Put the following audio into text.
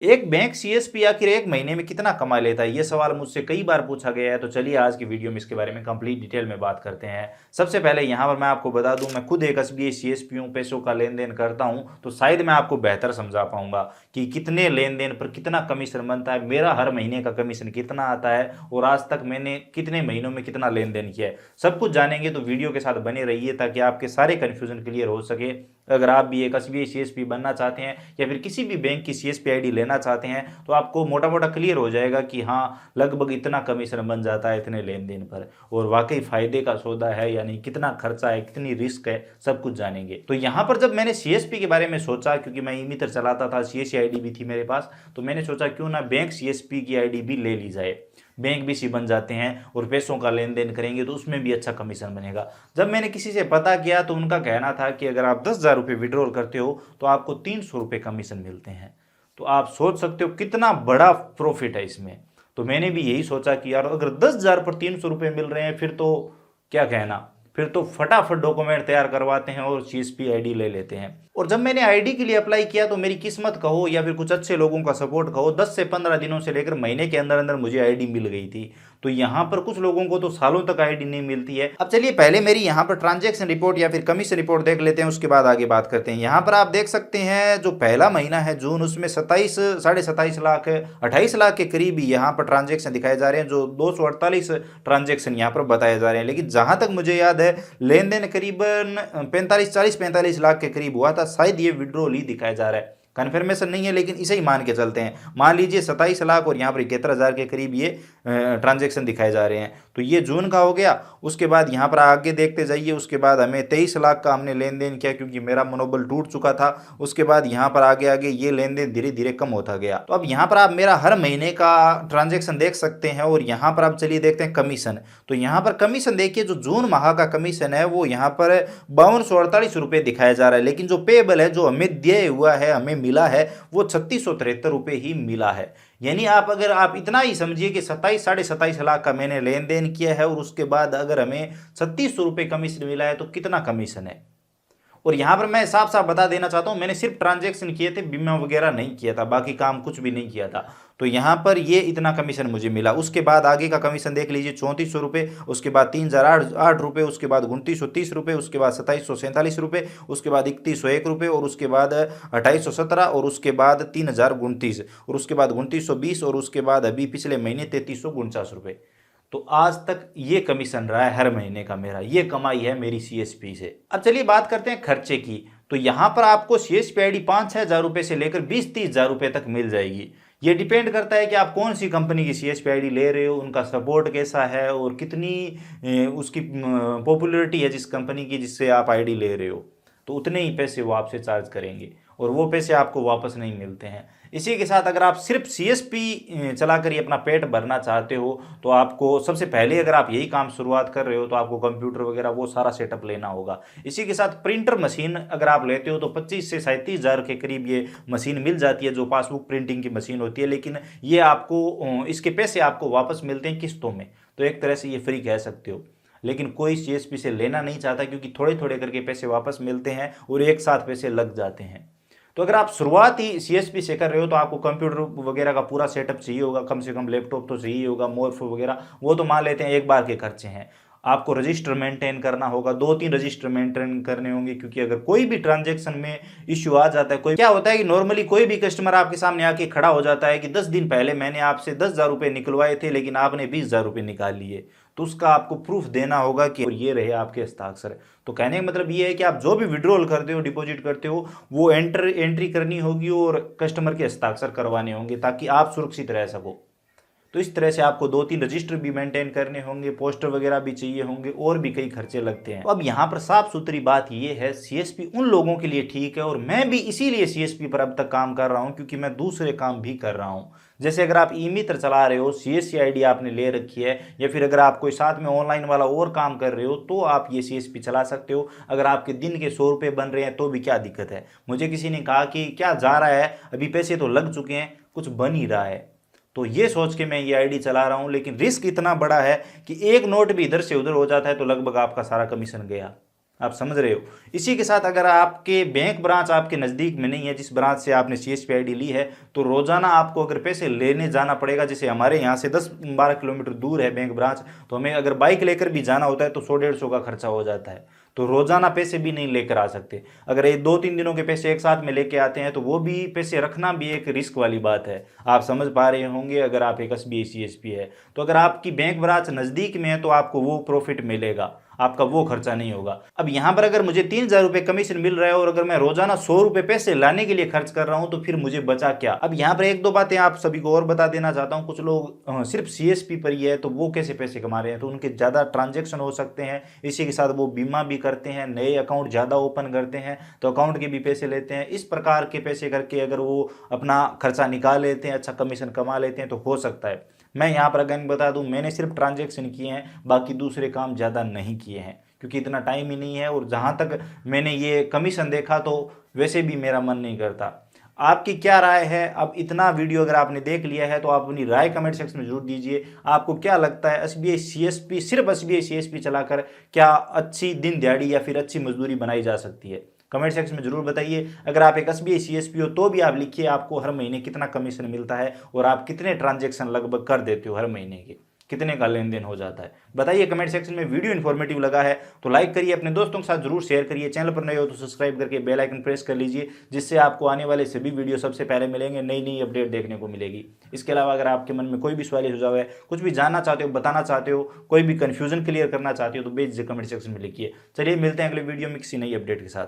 एक bank CSP आखिर 1 महीने में कितना कमा लेता है? ये सवाल मुझसे कई बार पूछा गया है, तो चलिए आज की वीडियो में इसके बारे में कंप्लीट डिटेल में बात करते हैं। सबसे पहले यहाँ पर मैं आपको बता दूँ, मैं खुद एक एसबीआई सीएसपी हूँ, पैसों का लेन-देन करता हूँ, तो शायद मैं आपको बेहतर समझा पाऊँगा कि कितने लेन-देन पर कितना कमीशन बनता है, मेरा हर महीने का कमीशन कितना आता है और आज तक मैंने कितने महीनों में कितना लेन-देन किया है। सब कुछ जानेंगे तो वीडियो के साथ बने रहिए ताकि आपके सारे कन्फ्यूज़न क्लियर हो सके। अगर आप भी एक एसबीआई सीएसपी बनना चाहते हैं या फिर किसी भी बैंक की सीएसपी आईडी लेना चाहते हैं, तो आपको मोटा-मोटा क्लियर हो जाएगा कि हाँ, लगभग इतना कमीशन बन जाता है इतने लेन-देन पर और वाक़ई फ़ायदे का सौदा है यानी कितना खर्चा है, कितनी रिस्क है, सब कुछ जानेंगे। तो यहाँ पर जब मैंने सीएसपी के बारे में सोचा क्योंकि मैं ई-मित्र चलाता था, सीएससी आईडी भी थी मेरे पास, तो मैंने सोचा क्यों ना बैंक सीएसपी की आईडी भी ले ली जाए। बैंक भी सी बन जाते हैं और पैसों का लेन-देन करेंगे तो उसमें भी अच्छा कमीशन बनेगा। जब मैंने किसी से पता किया तो उनका कहना था कि अगर आप 10,000 रुपए विड्रॉल करते हो तो आपको 300 रुपए कमीशन मिलते हैं। तो आप सोच सकते हो कितना बड़ा प्रॉफिट है इसमें। तो मैंने भी यही सोचा कि यार अगर 10,000 पर 300 रुपए मिल रहे हैं फिर तो क्या कहना, फिर तो फटाफट डॉक्यूमेंट तैयार करवाते हैं और सीएसपी आईडी ले लेते हैं। और जब मैंने आईडी के लिए अप्लाई किया तो मेरी किस्मत कहो या फिर कुछ अच्छे लोगों का सपोर्ट कहो, 10 से 15 दिनों से लेकर महीने के अंदर अंदर मुझे आईडी मिल गई थी। तो यहाँ पर कुछ लोगों को तो सालों तक आईडी नहीं मिलती है। अब चलिए पहले मेरी यहाँ पर ट्रांजैक्शन रिपोर्ट या फिर कमीशन रिपोर्ट देख लेते हैं, उसके बाद आगे बात करते हैं। यहाँ पर आप देख सकते हैं जो पहला महीना है जून, उसमें 27 साढ़े 27 लाख 28 लाख के करीब यहाँ पर ट्रांजैक्शन दिखाए जा रहे हैं, जो 248 ट्रांजैक्शन यहाँ पर बताए जा रहे हैं। लेकिन जहाँ तक मुझे याद है लेन देन करीबन 45 लाख के करीब हुआ था, शायद ये विड्रॉल ही दिखाया जा रहा है, कन्फर्मेशन नहीं है लेकिन इसे ही मान के चलते हैं। मान लीजिए 27 लाख और यहाँ पर 71,000 के करीब ये ट्रांजैक्शन दिखाए जा रहे हैं। तो ये जून का हो गया। उसके बाद यहाँ पर आगे देखते जाइए, उसके बाद हमें 23 लाख का हमने लेन देन किया क्योंकि मेरा मनोबल टूट चुका था। उसके बाद यहाँ पर आगे आगे ये लेन देन धीरे धीरे कम होता गया। तो अब यहाँ पर आप मेरा हर महीने का ट्रांजेक्शन देख सकते हैं और यहाँ पर आप चलिए देखते हैं कमीशन। तो यहाँ पर कमीशन देखिए, जो जून माह का कमीशन है वो यहाँ पर 5248 रुपये दिखाया जा रहा है, लेकिन जो पेबल है, जो हमें दिए हुआ है, हमें मिला है, वो 3673 रुपये ही मिला है। यानी आप अगर आप इतना ही समझिए कि 27 साढ़े 27 लाख का मैंने लेन देन किया है और उसके बाद अगर हमें 3600 रुपये कमीशन मिला है तो कितना कमीशन है। और यहाँ पर मैं साफ साफ बता देना चाहता हूँ, मैंने सिर्फ ट्रांजैक्शन किए थे, बीमा वगैरह नहीं किया था, बाकी काम कुछ भी नहीं किया था। तो यहाँ पर ये इतना कमीशन मुझे मिला। उसके बाद आगे का कमीशन देख लीजिए, 3400 रुपये, उसके बाद 3008 रुपये, उसके बाद 2930 रुपये, उसके बाद 2747 रुपये, उसके बाद 3101 रुपये और उसके बाद 2817 और उसके बाद 3029 और उसके बाद 2920 और उसके बाद अभी पिछले महीने 3349 रुपये। तो आज तक ये कमीशन रहा है हर महीने का मेरा, ये कमाई है मेरी सीएसपी से। अब चलिए बात करते हैं खर्चे की। तो यहाँ पर आपको सीएसपी आईडी 5-6 हज़ार रुपये से लेकर 20-30 हज़ार रुपये तक मिल जाएगी। ये डिपेंड करता है कि आप कौन सी कंपनी की सीएसपी आईडी ले रहे हो, उनका सपोर्ट कैसा है और कितनी उसकी पॉपुलरिटी है जिस कंपनी की जिससे आप आईडी ले रहे हो। तो उतने ही पैसे वो आपसे चार्ज करेंगे और वो पैसे आपको वापस नहीं मिलते हैं। इसी के साथ अगर आप सिर्फ सीएसपी चलाकर ही अपना पेट भरना चाहते हो तो आपको सबसे पहले, अगर आप यही काम शुरुआत कर रहे हो, तो आपको कंप्यूटर वगैरह वो सारा सेटअप लेना होगा। इसी के साथ प्रिंटर मशीन अगर आप लेते हो तो 25 से 37 हज़ार के करीब ये मशीन मिल जाती है, जो पासबुक प्रिंटिंग की मशीन होती है। लेकिन ये आपको इसके पैसे आपको वापस मिलते हैं किस्तों में, तो एक तरह से ये फ्री कह सकते हो। लेकिन कोई सीएसपी से लेना नहीं चाहता क्योंकि थोड़े थोड़े करके पैसे वापस मिलते हैं और एक साथ पैसे लग जाते हैं। तो अगर आप शुरुआत ही सीएसपी से कर रहे हो तो आपको कंप्यूटर वगैरह का पूरा सेटअप चाहिए होगा, कम से कम लैपटॉप तो चाहिए होगा, मोर्फ वगैरह, वो तो मान लेते हैं एक बार के खर्चे हैं। आपको रजिस्टर मेंटेन करना होगा, 2-3 रजिस्टर मेंटेन करने होंगे क्योंकि अगर कोई भी ट्रांजैक्शन में इश्यू आ जाता है, कोई क्या होता है कि नॉर्मली कोई भी कस्टमर आपके सामने आके खड़ा हो जाता है कि 10 दिन पहले मैंने आपसे 10,000 रुपये निकलवाए थे लेकिन आपने 20,000 रुपये निकाल लिए, तो उसका आपको प्रूफ देना होगा कि ये रहे आपके हस्ताक्षर। तो कहने का मतलब ये है कि आप जो भी विड्रॉल करते हो, डिपॉजिट करते हो, वो एंट्री करनी होगी और कस्टमर के हस्ताक्षर करवाने होंगे ताकि आप सुरक्षित रह सको। तो इस तरह से आपको 2-3 रजिस्टर भी मेंटेन करने होंगे, पोस्टर वगैरह भी चाहिए होंगे और भी कई खर्चे लगते हैं। तो अब यहाँ पर साफ सुथरी बात ये है, सीएसपी उन लोगों के लिए ठीक है और मैं भी इसीलिए सीएसपी पर अब तक काम कर रहा हूँ क्योंकि मैं दूसरे काम भी कर रहा हूँ। जैसे अगर आप ई-मित्र चला रहे हो, सीएससी आईडी आपने ले रखी है, या फिर अगर आप कोई साथ में ऑनलाइन वाला और काम कर रहे हो तो आप ये सीएसपी चला सकते हो। अगर आपके दिन के 100 रुपये बन रहे हैं तो भी क्या दिक्कत है। मुझे किसी ने कहा कि क्या जा रहा है, अभी पैसे तो लग चुके हैं, कुछ बन ही रहा है। तो ये सोच के मैं ये आईडी चला रहा हूँ, लेकिन रिस्क इतना बड़ा है कि एक नोट भी इधर से उधर हो जाता है तो लगभग आपका सारा कमीशन गया। आप समझ रहे हो। इसी के साथ अगर आपके बैंक ब्रांच आपके नज़दीक में नहीं है, जिस ब्रांच से आपने CSP ID ली है, तो रोज़ाना आपको अगर पैसे लेने जाना पड़ेगा। जैसे हमारे यहाँ से 10-12 किलोमीटर दूर है बैंक ब्रांच, तो हमें अगर बाइक लेकर भी जाना होता है तो 100-150 का खर्चा हो जाता है। तो रोज़ाना पैसे भी नहीं लेकर आ सकते। अगर ये 2-3 दिनों के पैसे एक साथ में लेके आते हैं तो वो भी पैसे रखना भी एक रिस्क वाली बात है। आप समझ पा रहे होंगे अगर आप एक SBI CSP है। तो अगर आपकी बैंक ब्रांच नज़दीक में है तो आपको वो प्रॉफिट मिलेगा, आपका वो खर्चा नहीं होगा। अब यहाँ पर अगर मुझे 3,000 रुपये कमीशन मिल रहा है और अगर मैं रोजाना 100 रुपये पैसे लाने के लिए खर्च कर रहा हूँ तो फिर मुझे बचा क्या। अब यहाँ पर एक दो बातें आप सभी को और बता देना चाहता हूँ। कुछ लोग सिर्फ CSP पर ही है तो वो कैसे पैसे कमा रहे हैं, तो उनके ज़्यादा ट्रांजेक्शन हो सकते हैं। इसी के साथ वो बीमा भी करते हैं, नए अकाउंट ज़्यादा ओपन करते हैं तो अकाउंट के भी पैसे लेते हैं। इस प्रकार के पैसे करके अगर वो अपना खर्चा निकाल लेते हैं, अच्छा कमीशन कमा लेते हैं तो हो सकता है। मैं यहाँ पर अगर बता दूं, मैंने सिर्फ ट्रांजैक्शन किए हैं, बाकी दूसरे काम ज़्यादा नहीं किए हैं क्योंकि इतना टाइम ही नहीं है। और जहाँ तक मैंने ये कमीशन देखा तो वैसे भी मेरा मन नहीं करता। आपकी क्या राय है? अब इतना वीडियो अगर आपने देख लिया है तो आप अपनी राय कमेंट सेक्शन में जरूर दीजिए। आपको क्या लगता है SBI CSP, सिर्फ SBI CSP चलाकर क्या अच्छी दिन दिहाड़ी या फिर अच्छी मजदूरी बनाई जा सकती है? कमेंट सेक्शन में जरूर बताइए। अगर आप एक SBI CSP हो तो भी आप लिखिए आपको हर महीने कितना कमीशन मिलता है और आप कितने ट्रांजेक्शन लगभग कर देते हो हर महीने के, कितने का लेन देन हो जाता है, बताइए कमेंट सेक्शन में। वीडियो इन्फॉर्मेटिव लगा है तो लाइक करिए, अपने दोस्तों के साथ जरूर शेयर करिए। चैनल पर नए हो तो सब्सक्राइब करके बेल आइकन प्रेस कर लीजिए, जिससे आपको आने वाले सभी वीडियो सबसे पहले मिलेंगे, नई नई अपडेट देखने को मिलेगी। इसके अलावा अगर आपके मन में कोई भी सवाल सुझाव है, कुछ भी जानना चाहते हो, बताना चाहते हो, कोई भी कन्फ्यूजन क्लियर करना चाहते हो तो बेझिझक कमेंट सेक्शन में लिखिए। चलिए मिलते हैं अगले वीडियो में किसी नई अपडेट के साथ।